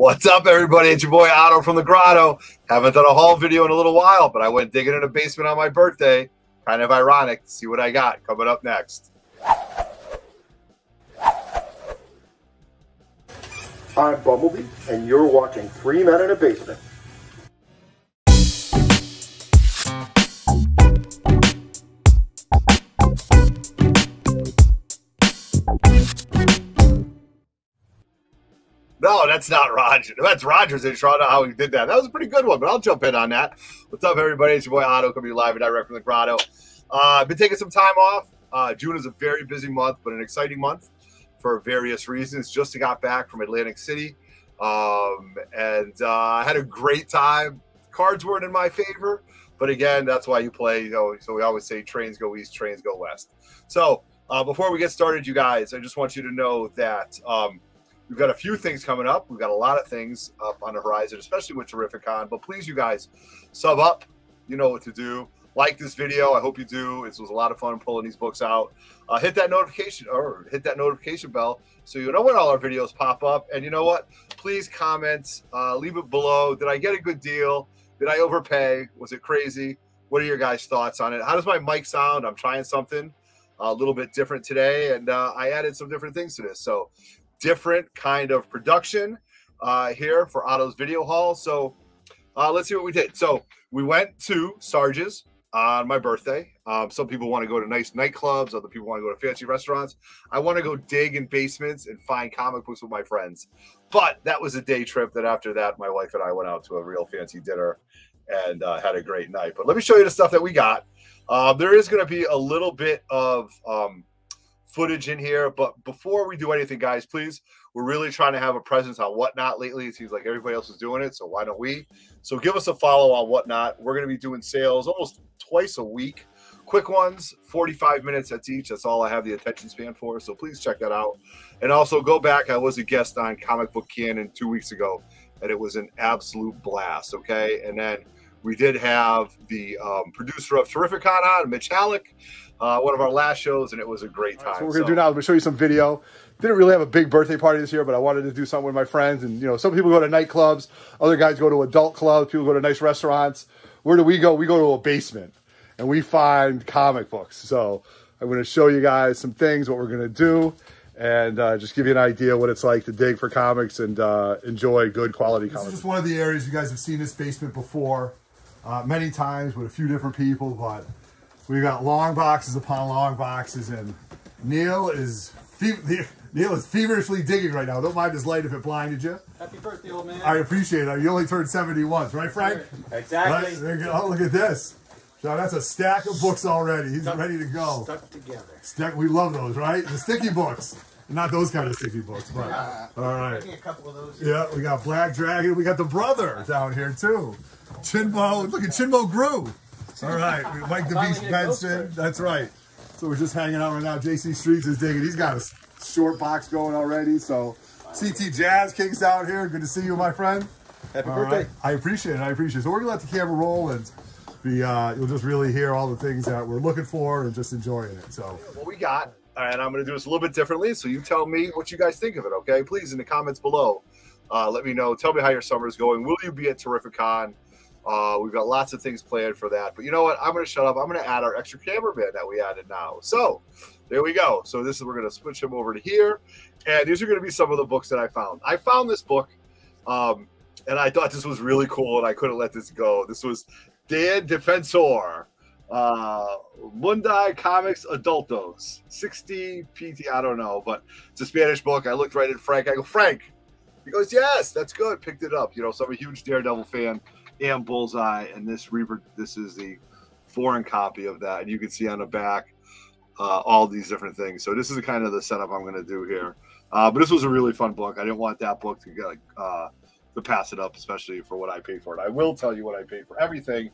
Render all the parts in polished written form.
What's up, everybody? It's your boy Otto from the Grotto. Haven't done a haul video in a little while, but I went digging in a basement on my birthday. Kind of ironic. See what I got coming up next. I'm Bumblebee, and you're watching Three Men in a Basement. No, that's not Roger. That's Roger's intro. I don't know how he did that. That was a pretty good one, but I'll jump in on that. What's up, everybody? It's your boy Otto, coming to you live and direct from the Grotto. I've been taking some time off. June is a very busy month, but an exciting month for various reasons. Just got back from Atlantic City, and I had a great time. Cards weren't in my favor, but again, that's why you play. You know, so we always say trains go east, trains go west. So before we get started, you guys, I just want you to know that we've got a few things coming up. We've got a lot of things up on the horizon, especially with Terrificon. But please, you guys, sub up. You know what to do. Like this video. I hope you do. It was a lot of fun pulling these books out. Hit that notification bell so you know when all our videos pop up. And you know what? Please comment. Leave it below. Did I get a good deal? Did I overpay? Was it crazy? What are your guys' thoughts on it? How does my mic sound? I'm trying something a little bit different today, and I added some different things to this. So different kind of production here for Otto's video haul. So let's see what we did. So we went to Sarge's on my birthday. Some people want to go to nice nightclubs. Other people want to go to fancy restaurants. I want to go dig in basements and find comic books with my friends. But that was a day trip. That after that, my wife and I went out to a real fancy dinner and had a great night. But let me show you the stuff that we got. There is going to be a little bit of footage in here, but before we do anything, guys, please, we're really trying to have a presence on Whatnot lately. It seems like everybody else is doing it, so why don't we? So give us a follow on Whatnot. We're going to be doing sales almost twice a week. Quick ones, 45 minutes at each. That's all I have the attention span for, so please check that out. And also go back. I was a guest on Comic Book Canon 2 weeks ago, and it was an absolute blast, okay? And then we did have the producer of Terrificon on, Mitch Halleck, one of our last shows, and it was a great time. So what we're going to do now is we're going to show you some video. Didn't really have a big birthday party this year, but I wanted to do something with my friends. And, you know, some people go to nightclubs. Other guys go to adult clubs. People go to nice restaurants. Where do we go? We go to a basement, and we find comic books. So I'm going to show you guys some things, what we're going to do, and just give you an idea what it's like to dig for comics and enjoy good quality comics. This is just one of the areas you guys have seen this basement before many times with a few different people, but we got long boxes upon long boxes, and Neil is feverishly digging right now. Don't mind his light if it blinded you. Happy birthday, old man. I appreciate it. You only turned 70 once, right, Frank? Exactly. Right? There you go. Oh, look at this. So that's a stack of books already. He's ready to go. Stuck together. We love those, right? The sticky books. Not those kind of sticky books, but all right. A couple of those. Yeah, we got Black Dragon. We got the brother down here too. Chinmo. Look at Chinmo Grew. All right, Mike the Beast Benson. That's right. So we're just hanging out right now. JC Streets is digging. He's got a short box going already. So CT Jazz King's out here. Good to see you, my friend. Happy birthday. Right. I appreciate it. I appreciate it. So we're going to let the camera roll, and you'll just really hear all the things that we're looking for and just enjoying it. So what we got, and I'm going to do this a little bit differently, so you tell me what you guys think of it, okay? Please, in the comments below, let me know. Tell me how your summer is going. Will you be at Terrificon? We've got lots of things planned for that. But you know what? I'm going to shut up. I'm going to add our extra cameraman that we added now. So there we go. So this is, we're going to switch him over to here. And these are going to be some of the books that I found. I found this book, and I thought this was really cool, and I couldn't let this go. This was Dan Defensor, Mundi Comics Adultos, 60 PT, I don't know, but it's a Spanish book. I looked right at Frank. I go, Frank. He goes, yes, that's good. Picked it up. You know, so I'm a huge Daredevil fan. And Bullseye, and this is the foreign copy of that, and you can see on the back all these different things. So this is kind of the setup I'm going to do here. But this was a really fun book. I didn't want that book to get to pass it up, especially for what I paid for it. I will tell you what I paid for everything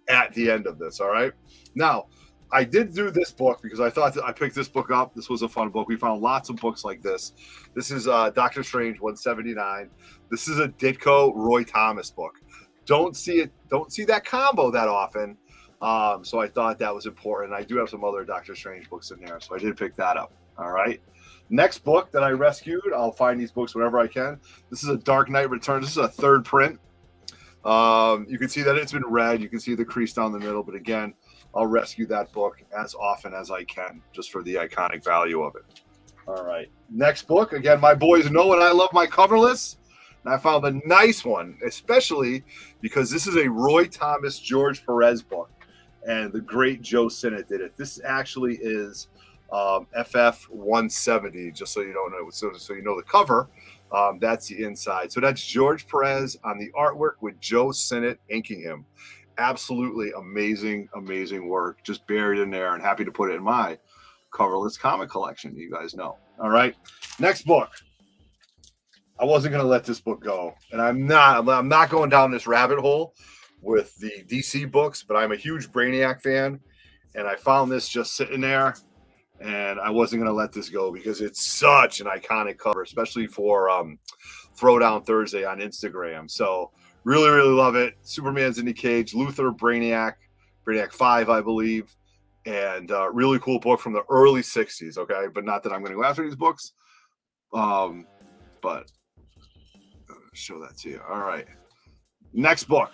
at the end of this. All right. Now, I did do this book because I thought I picked this book up. This was a fun book. We found lots of books like this. This is Doctor Strange 179. This is a Ditko Roy Thomas book. Don't see that combo that often. So I thought that was important. I do have some other Doctor Strange books in there, so I did pick that up. All right. Next book that I rescued, I'll find these books whenever I can. This is a Dark Knight Returns. This is a third print. You can see that it's been read. You can see the crease down the middle. But again, I'll rescue that book as often as I can just for the iconic value of it. All right. Next book. Again, my boys know and I love my coverless. And I found a nice one, especially because this is a Roy Thomas George Perez book. And the great Joe Sinnott did it. This actually is FF 170, just so you don't know, so you know the cover. That's the inside. So that's George Perez on the artwork with Joe Sinnott inking him. Absolutely amazing, amazing work. Just buried in there, and happy to put it in my coverless comic collection. You guys know. All right, next book. I wasn't gonna let this book go, and I'm not going down this rabbit hole with the DC books, but I'm a huge Brainiac fan, and I found this just sitting there. And I wasn't going to let this go because it's such an iconic cover, especially for Throwdown Thursday on Instagram. So really, really love it. Superman's in the cage, Luthor, Brainiac 5, I believe. And really cool book from the early 60s, okay? But not that I'm going to go after these books. But I'll show that to you. All right. Next book.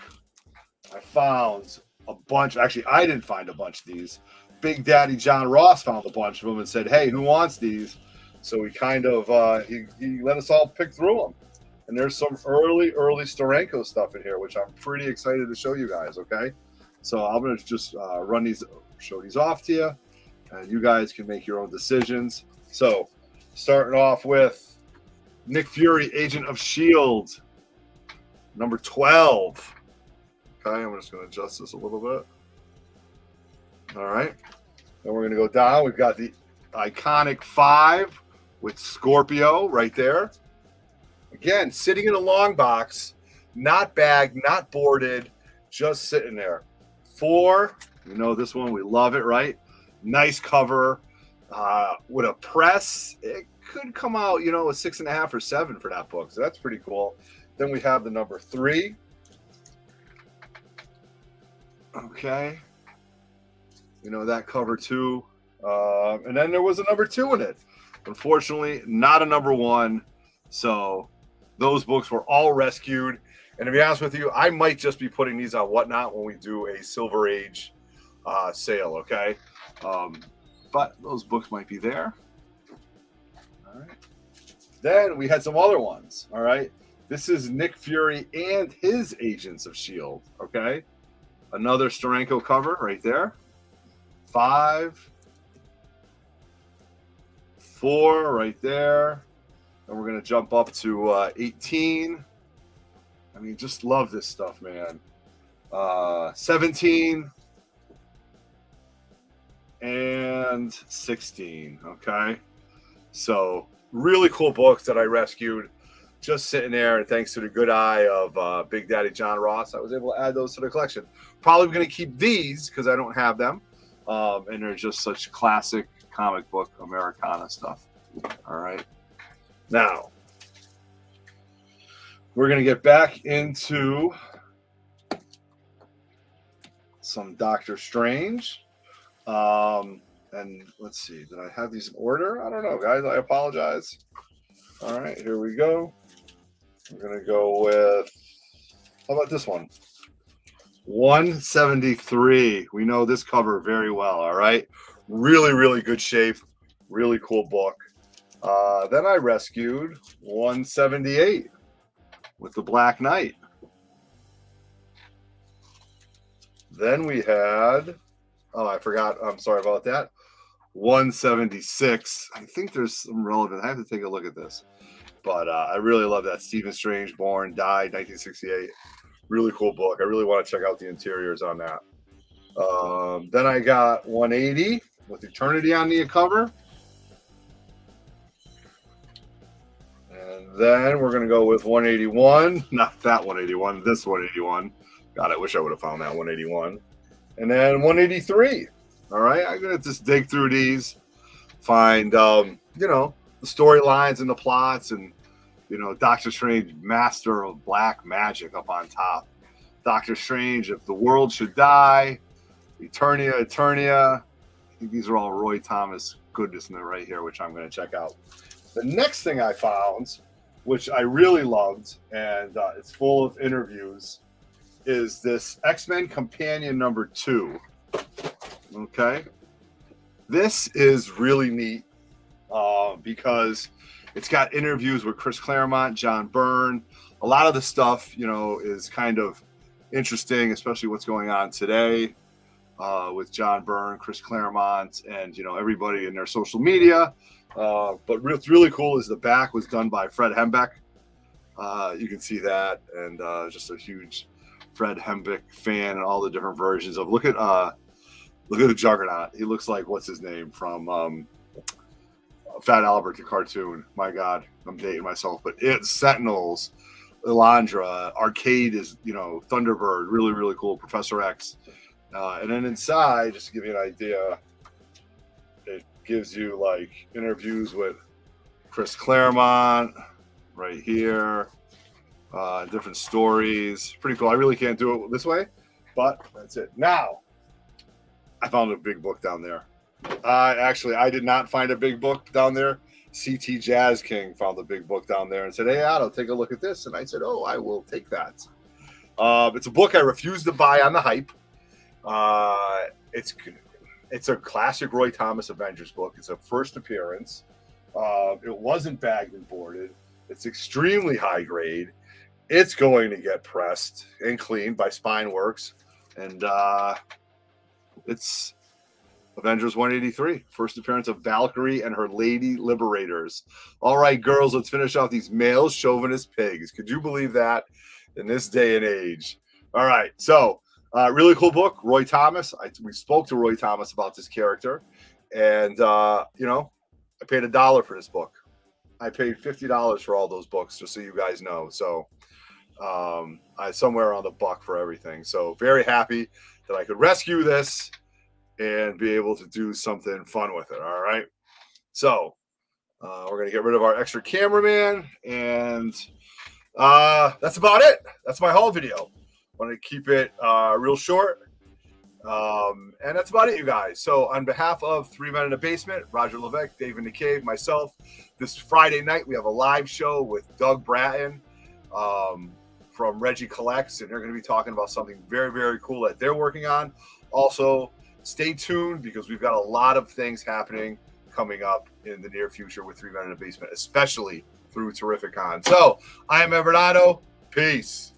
I found a bunch. Actually, I didn't find a bunch of these. Big Daddy John Ross found a bunch of them and said, hey, who wants these? So he kind of he let us all pick through them. And there's some early Steranko stuff in here, which I'm pretty excited to show you guys, okay? So I'm going to just show these off to you, and you guys can make your own decisions. So starting off with Nick Fury, Agent of S.H.I.E.L.D., number 12. Okay, I'm just going to adjust this a little bit. All right, then we're going to go down. We've got the iconic 5 with Scorpio right there. Again, sitting in a long box, not bagged, not boarded, just sitting there. 4, you know this one, we love it, right? Nice cover with a press. It could come out, you know, a 6.5 or 7 for that book, so that's pretty cool. Then we have the number 3. Okay. You know, that cover too. And then there was a number 2 in it. Unfortunately, not a number 1. So those books were all rescued. And to be honest with you, I might just be putting these on Whatnot when we do a Silver Age sale, okay? But those books might be there. All right. Then we had some other ones, all right? This is Nick Fury and his Agents of S.H.I.E.L.D., okay? Another Steranko cover right there. 5, 4 right there. And we're going to jump up to 18. I mean, just love this stuff, man. 17 and 16, okay? So really cool books that I rescued. Just sitting there, and thanks to the good eye of Big Daddy John Ross, I was able to add those to the collection. Probably going to keep these because I don't have them. And they're just such classic comic book Americana stuff. All right. Now, we're going to get back into some Doctor Strange. And let's see. Did I have these in order? I don't know, guys. I apologize. All right. Here we go. We're going to go with, how about this one? 173. We know this cover very well, all right? Really, really good shape. Really cool book. Then I rescued 178 with the Black Knight. Then we had, oh, I forgot. I'm sorry about that. 176. I think there's some relevant. I have to take a look at this. But I really love that. Stephen Strange, born, died, 1968. Really cool book. I really want to check out the interiors on that. Then I got 180 with Eternity on the cover. And then we're going to go with 181. Not that 181, this 181. God, I wish I would have found that 181. And then 183. All right, I'm going to just dig through these, find, you know, the storylines and the plots, and you know, Doctor Strange, master of black magic, up on top. Doctor Strange, If the World Should Die, Eternia. I think these are all Roy Thomas goodness in there right here, which I'm going to check out. The next thing I found, which I really loved, and it's full of interviews, is this X-Men Companion number 2. Okay. This is really neat because it's got interviews with Chris Claremont, John Byrne. A lot of the stuff, you know, is kind of interesting, especially what's going on today with John Byrne, Chris Claremont, and, you know, everybody in their social media. But what's really cool is the back was done by Fred Hembeck. You can see that, and just a huge Fred Hembeck fan and all the different versions of. Look at the Juggernaut. He looks like, what's his name from Fat Albert, the cartoon. My God, I'm dating myself, but it's Sentinels, Elandra, Arcade is, you know, Thunderbird, really, really cool. Professor X, and then inside, just to give you an idea, it gives you like interviews with Chris Claremont right here, different stories. Pretty cool. I really can't do it this way, but that's it. Now, I found a big book down there. Actually, I did not find a big book down there. CT Jazz King found the big book down there and said, "Hey, Otto, take a look at this." And I said, "Oh, I will take that." It's a book I refused to buy on the hype. It's a classic Roy Thomas Avengers book. It's a first appearance. It wasn't bagged and boarded. It's extremely high grade. It's going to get pressed and cleaned by Spineworks, and it's Avengers 183, first appearance of Valkyrie and her Lady Liberators. All right, girls, let's finish off these male chauvinist pigs. Could you believe that in this day and age? All right, so really cool book, Roy Thomas. We spoke to Roy Thomas about this character, and you know, I paid $1 for this book. I paid $50 for all those books, just so you guys know. So I somewhere around $1 for everything. So very happy that I could rescue this and be able to do something fun with it. All right. So we're going to get rid of our extra cameraman, and that's about it. That's my haul video. I want to keep it real short. And that's about it, you guys. So on behalf of 3 Men in a Basement, Roger Levesque, Dave in the Cave, myself, this Friday night, we have a live show with Doug Bratton from Reggie Collects, and they're going to be talking about something very, very cool that they're working on. Also, stay tuned because we've got a lot of things happening coming up in the near future with 3 Men in a Basement, especially through Terrificon. So I am Everett Otto. Peace.